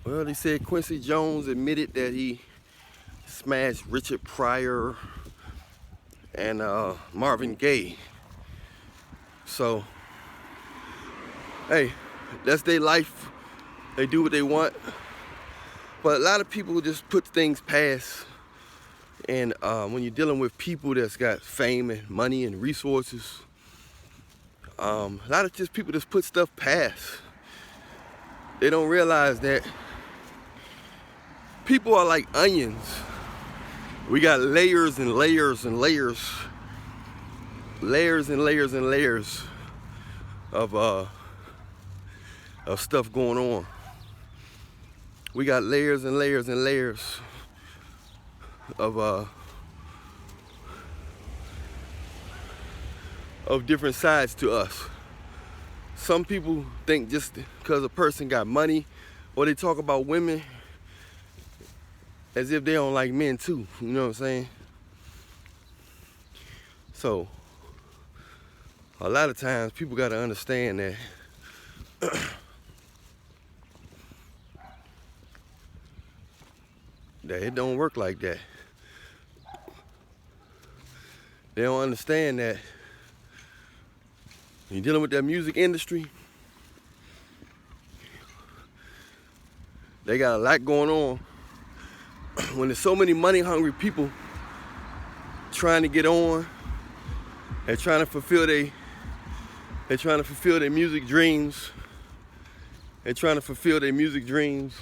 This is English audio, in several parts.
Well, they said Quincy Jones admitted that he smashed Richard Pryor and Marvin Gaye. So, hey, that's their life. They do what they want. But a lot of people just put things past. And when you're dealing with people that's got fame and money and resources, a lot of just people just put stuff past. They don't realize that people are like onions. We got layers and layers and layers. Layers and layers and layers of stuff going on. We got layers and layers and layers of different sides to us. Some people think just because a person got money, or they talk about women as if they don't like men too, you know what I'm saying? So, a lot of times people gotta understand that that it don't work like that. They don't understand that when you're dealing with that music industry, they got a lot going on. When there's so many money hungry people trying to get on, they're trying to fulfill their music dreams. They're trying to fulfill their music dreams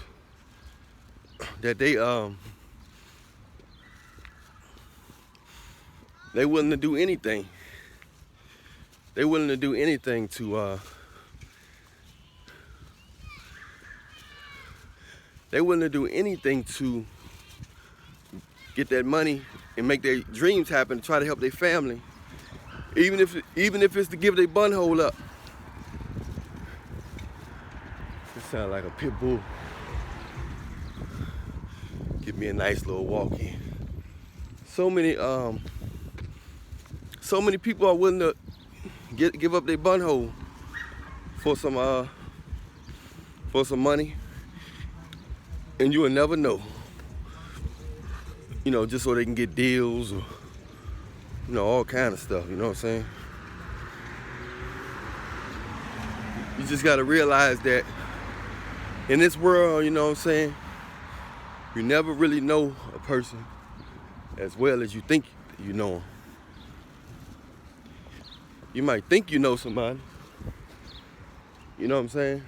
that they willing to do anything. They willing to do anything to get that money and make their dreams happen, to try to help their family. Even if it's to give their butthole up. It sounds like a pit bull. Give me a nice little walk in. So many people are willing to give up their butthole for some money, and you will never know. You know, just so they can get deals or, you know, all kind of stuff, you know what I'm saying? You just gotta realize that in this world, you know what I'm saying, you never really know a person as well as you think you know them. You might think you know somebody, you know what I'm saying?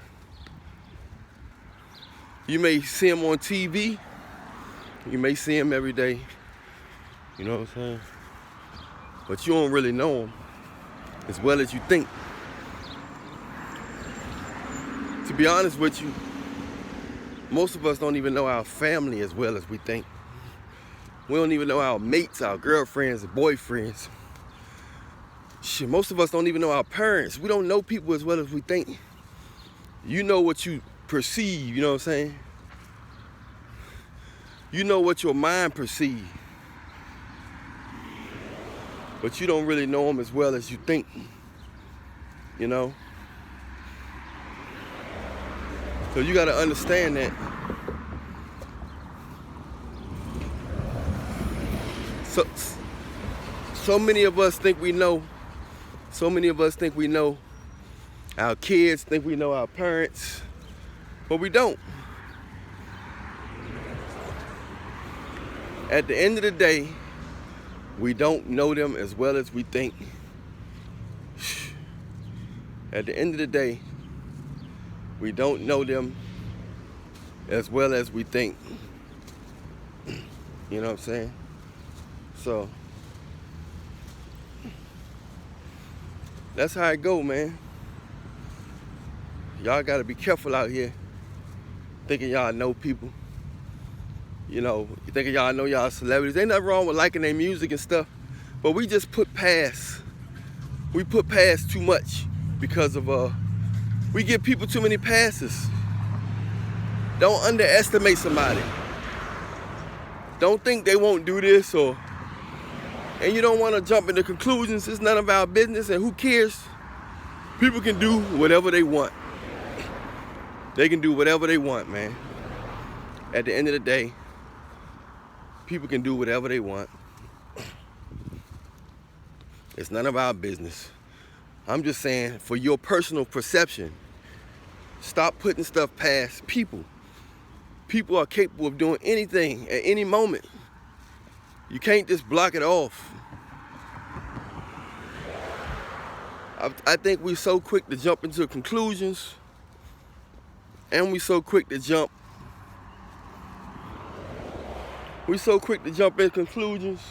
You may see them on TV, you may see them every day, you know what I'm saying? But you don't really know them as well as you think. To be honest with you, most of us don't even know our family as well as we think. We don't even know our mates, our girlfriends, and boyfriends. Shit, most of us don't even know our parents. We don't know people as well as we think. You know what you perceive, you know what I'm saying? You know what your mind perceives. But you don't really know them as well as you think, you know? So you gotta understand that. So many of us think we know. So many of us think we know. Our kids think we know our parents, but we don't. At the end of the day, we don't know them as well as we think. At the end of the day, we don't know them as well as we think. You know what I'm saying? So, that's how it go, man. Y'all gotta be careful out here thinking y'all know people. You know, you thinking y'all know y'all celebrities. Ain't nothing wrong with liking their music and stuff, but we just put past too much because of we give people too many passes. Don't underestimate somebody. Don't think they won't do this, and you don't want to jump into conclusions. It's none of our business, and who cares? People can do whatever they want. They can do whatever they want, man. at the end of the day, people can do whatever they want. It's none of our business. I'm just saying, for your personal perception, stop putting stuff past people. People are capable of doing anything at any moment. You can't just block it off. I think we're so quick to jump into conclusions, and we're so quick to jump in conclusions,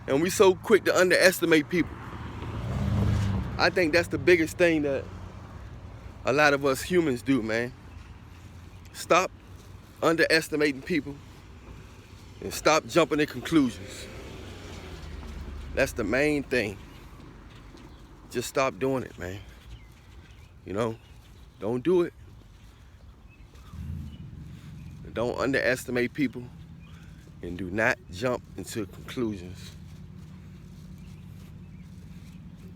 and we're so quick to underestimate people. I think that's the biggest thing that a lot of us humans do, man. Stop underestimating people and stop jumping to conclusions. That's the main thing. Just stop doing it, man. You know, don't do it. Don't underestimate people, and do not jump into conclusions.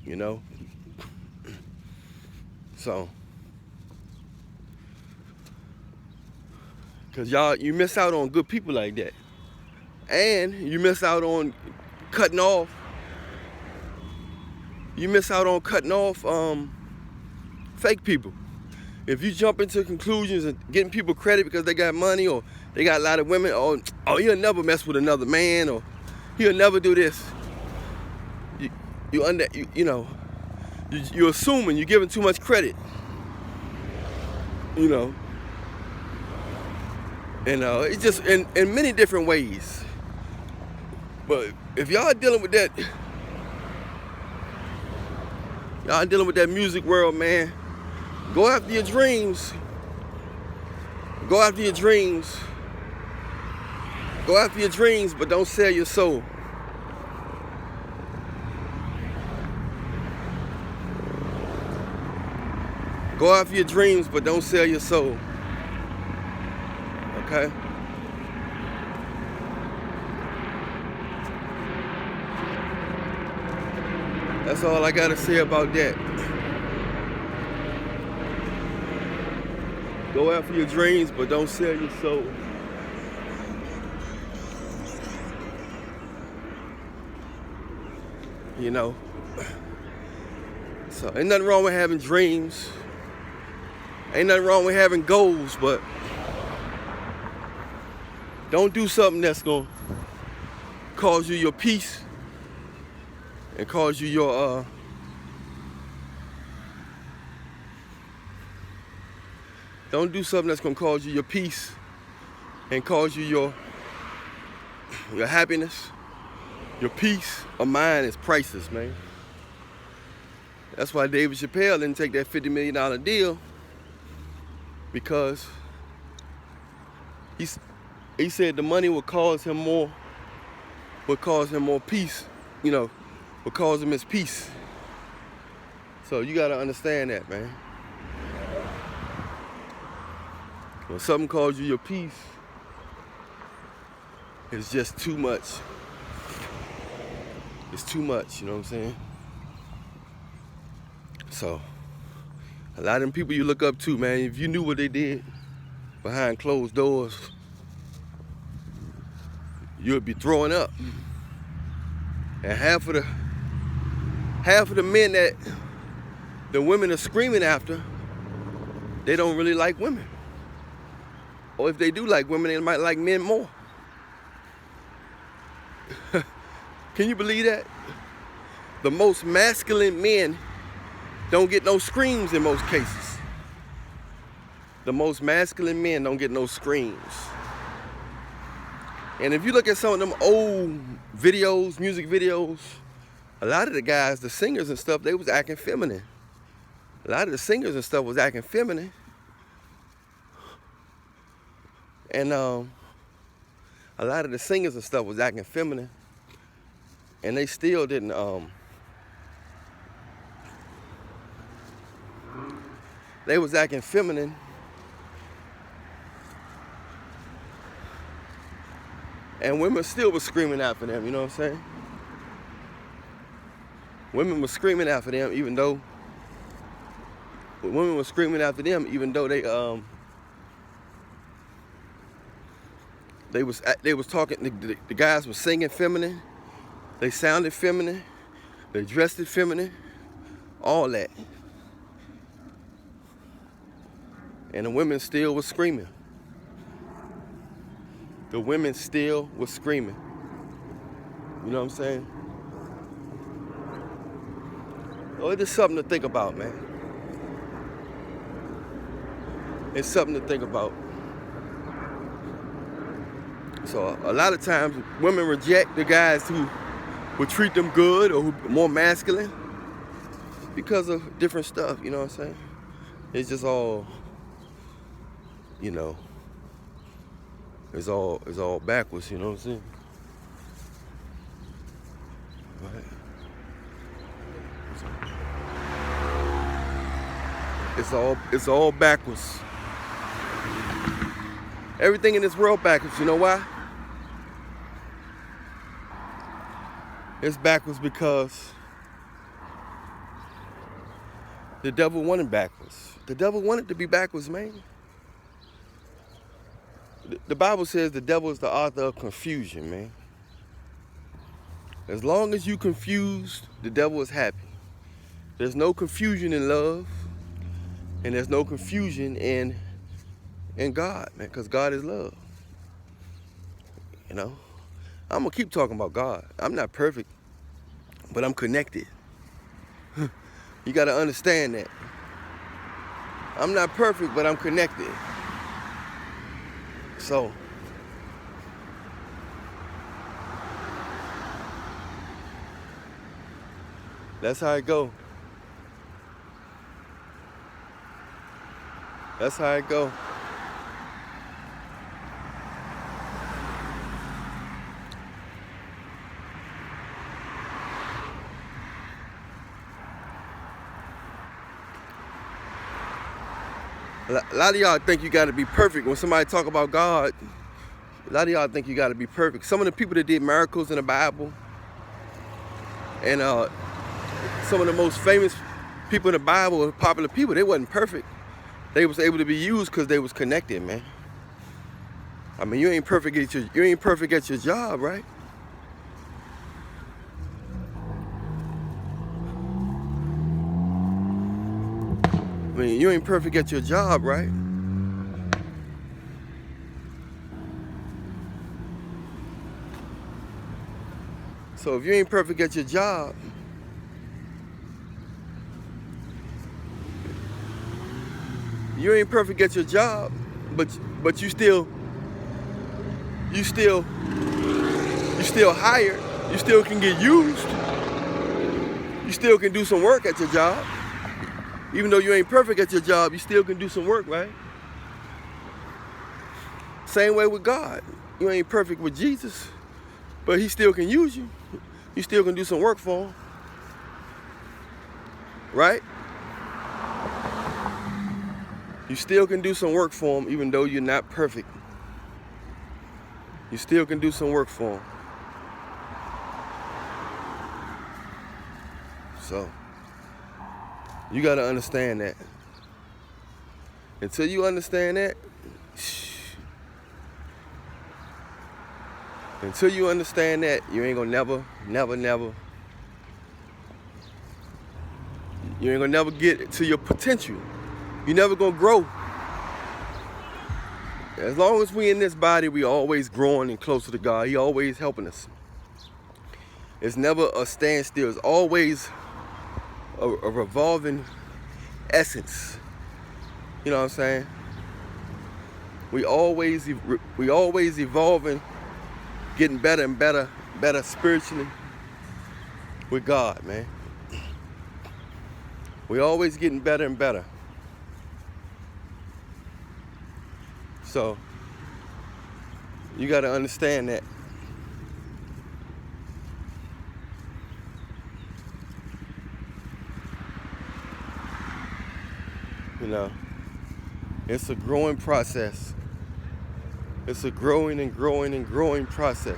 You know? So, because y'all, you miss out on good people like that. And you miss out on cutting off. You miss out on cutting off fake people. If you jump into conclusions and getting people credit because they got money, or they got a lot of women, or he'll never mess with another man, or he'll never do this. You're assuming, you're giving too much credit. You know. And it's just in many different ways. But if y'all dealing with that, music world, man, go after your dreams. Go after your dreams. Go after your dreams, but don't sell your soul. Go after your dreams, but don't sell your soul. Okay? That's all I gotta say about that. Go after your dreams, but don't sell your soul. You know? So ain't nothing wrong with having dreams. Ain't nothing wrong with having goals, but don't do something that's gonna cause you your peace and cause you your don't do something that's gonna cause you your peace and cause you your happiness. Your peace of mind is priceless, man. That's why David Chappelle didn't take that $50 million deal, because he said the money would cause him more peace, you know, would cause him his peace. So you gotta understand that, man. When something calls you your peace, it's just too much. It's too much, you know what I'm saying? So, a lot of them people you look up to, man, if you knew what they did behind closed doors, you'd be throwing up. And half of the men that the women are screaming after, they don't really like women. Or if they do like women, they might like men more. Can you believe that? The most masculine men don't get no screams in most cases. The most masculine men don't get no screams. And if you look at some of them old videos, music videos, a lot of the guys, the singers and stuff, they was acting feminine. A lot of the singers and stuff was acting feminine. And a lot of the singers and stuff was acting feminine. And they still didn't, they was acting feminine. And women still was screaming after them, you know what I'm saying? Women were screaming after them even though they They was talking, the guys were singing feminine. They sounded feminine. They dressed it feminine. All that. And the women still was screaming. The women still was screaming. You know what I'm saying? Oh, it is something to think about, man. It's something to think about. So a lot of times women reject the guys who would treat them good or who are more masculine because of different stuff, you know what I'm saying? It's just all, you know, it's all backwards, you know what I'm saying? Right. It's all backwards. Everything in this world backwards. You know why? It's backwards because the devil wanted backwards. The devil wanted to be backwards, man. The Bible says the devil is the author of confusion, man. As long as you confused, the devil is happy. There's no confusion in love, and there's no confusion in God, man, because God is love. You know? I'm going to keep talking about God. I'm not perfect, but I'm connected. You got to understand that. I'm not perfect, but I'm connected. So, that's how it go. That's how it go. A lot of y'all think you got to be perfect. When somebody talk about God, a lot of y'all think you got to be perfect. Some of the people that did miracles in the Bible, and some of the most famous people in the Bible, popular people, they wasn't perfect. They was able to be used because they was connected, man. I mean, you ain't perfect at your job, right? I mean, you ain't perfect at your job, right? So if you ain't perfect at your job, but you still hired, you still can get used, you still can do some work at your job. Even though you ain't perfect at your job, you still can do some work, right? Same way with God. You ain't perfect with Jesus, but he still can use you. You still can do some work for him. Right? You still can do some work for him even though you're not perfect. You still can do some work for him. So, you got to understand that. Until you understand that, you ain't gonna never, you ain't gonna never get to your potential. You never gonna grow. As long as we in this body, we always growing and closer to God. He always helping us. It's never a standstill. It's always a revolving essence. You know what I'm saying? We always evolving, getting better and better spiritually with God, man. We always getting better and better. So you got to understand that. You know, it's a growing process. It's a growing and growing and growing process.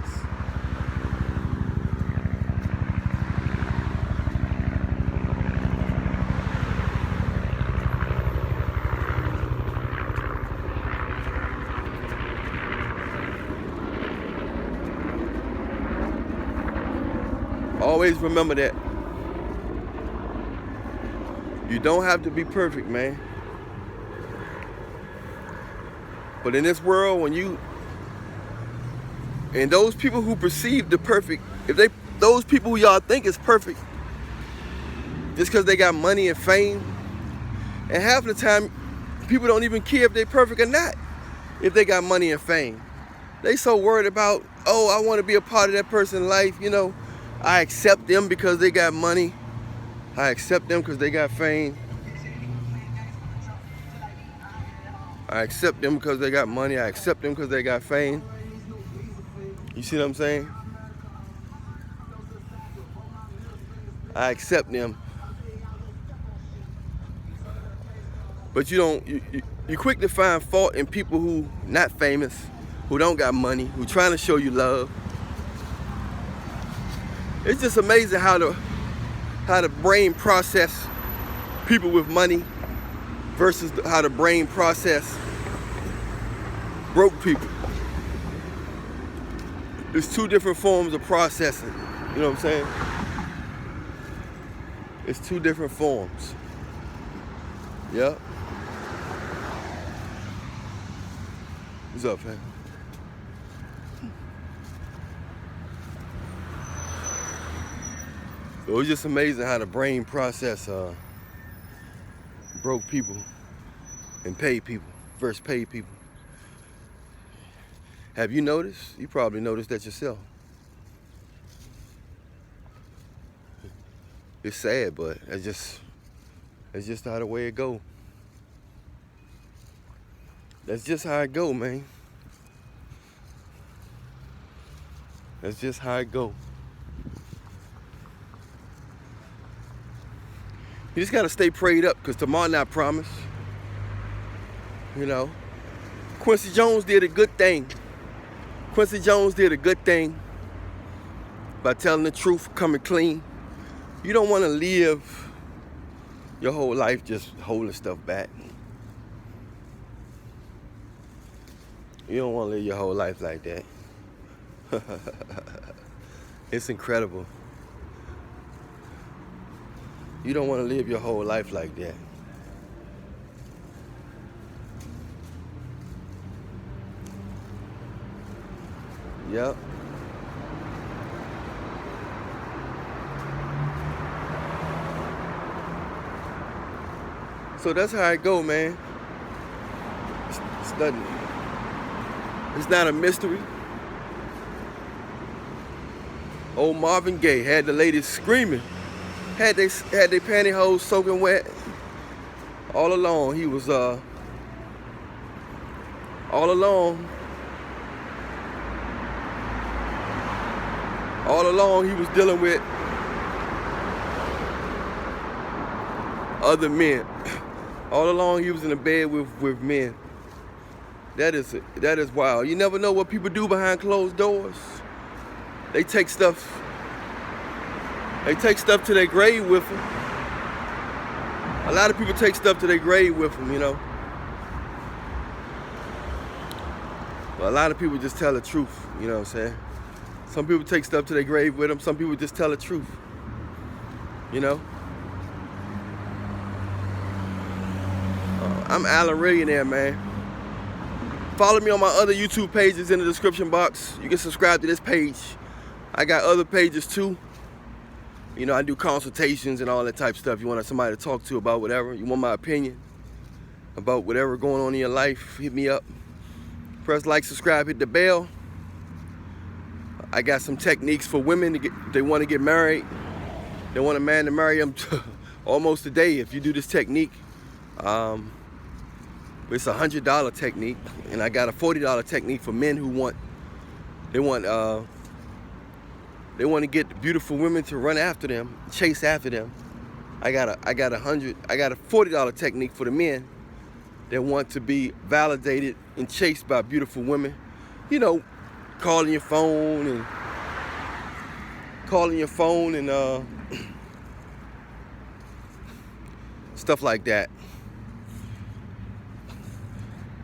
Always remember that. You don't have to be perfect, man. But in this world, and those people who perceive the perfect, those people who y'all think is perfect, just because they got money and fame, and half the time, people don't even care if they're perfect or not, if they got money and fame. They so worried about, oh, I want to be a part of that person's life, you know. I accept them because they got money. I accept them because they got fame. I accept them because they got money. I accept them because they got fame. You see what I'm saying? I accept them. But you're quick to find fault in people who not famous, who don't got money, who trying to show you love. It's just amazing how the brain process people with money versus how the brain process broke people. There's two different forms of processing. You know what I'm saying? It's two different forms. Yep. What's up, fam? So it's just amazing how the brain process broke people and paid people versus paid people. Have you noticed? You probably noticed that yourself. It's sad, but it's just how the way it go. That's just how it go, man. That's just how it go. You just gotta stay prayed up, because tomorrow not promised. You know, Quincy Jones did a good thing. Quincy Jones did a good thing by telling the truth, coming clean. You don't want to live your whole life just holding stuff back. You don't want to live your whole life like that. It's incredible. You don't want to live your whole life like that. Yep. So that's how it go, man. It's nothing. It's not a mystery. Old Marvin Gaye had the ladies screaming. Had their pantyhose soaking wet. All along he was all along he was dealing with other men. All along he was in the bed with men. That is wild. You never know what people do behind closed doors. They take stuff to their grave with them. A lot of people take stuff to their grave with them, you know. But a lot of people just tell the truth, you know what I'm saying? Some people take stuff to their grave with them. Some people just tell the truth, you know. I'm Allan Reallionaire, man. Follow me on my other YouTube pages in the description box. You can subscribe to this page. I got other pages too. You know, I do consultations and all that type of stuff. You want somebody to talk to about whatever. You want my opinion about whatever going on in your life, hit me up. Press like, subscribe, hit the bell. I got some techniques for women they want to get married. They want a man to marry them almost a day if you do this technique. It's a $100 technique, and I got a $40 technique for men who want to get beautiful women to run after them, chase after them. I got a $40 technique for the men that want to be validated and chased by beautiful women. You know, calling your phone and stuff like that.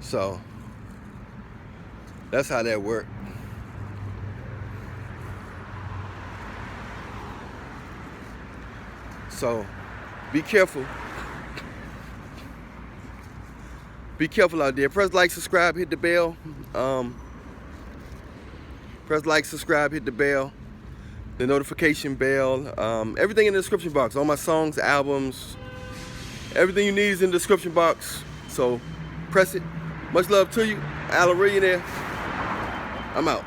So that's how that works. So be careful. Be careful out there. Press like, subscribe, hit the bell. Press like, subscribe, hit the bell, the notification bell. Everything in the description box. All my songs, albums, everything you need is in the description box. So press it. Much love to you. Allan Reallionaire. I'm out.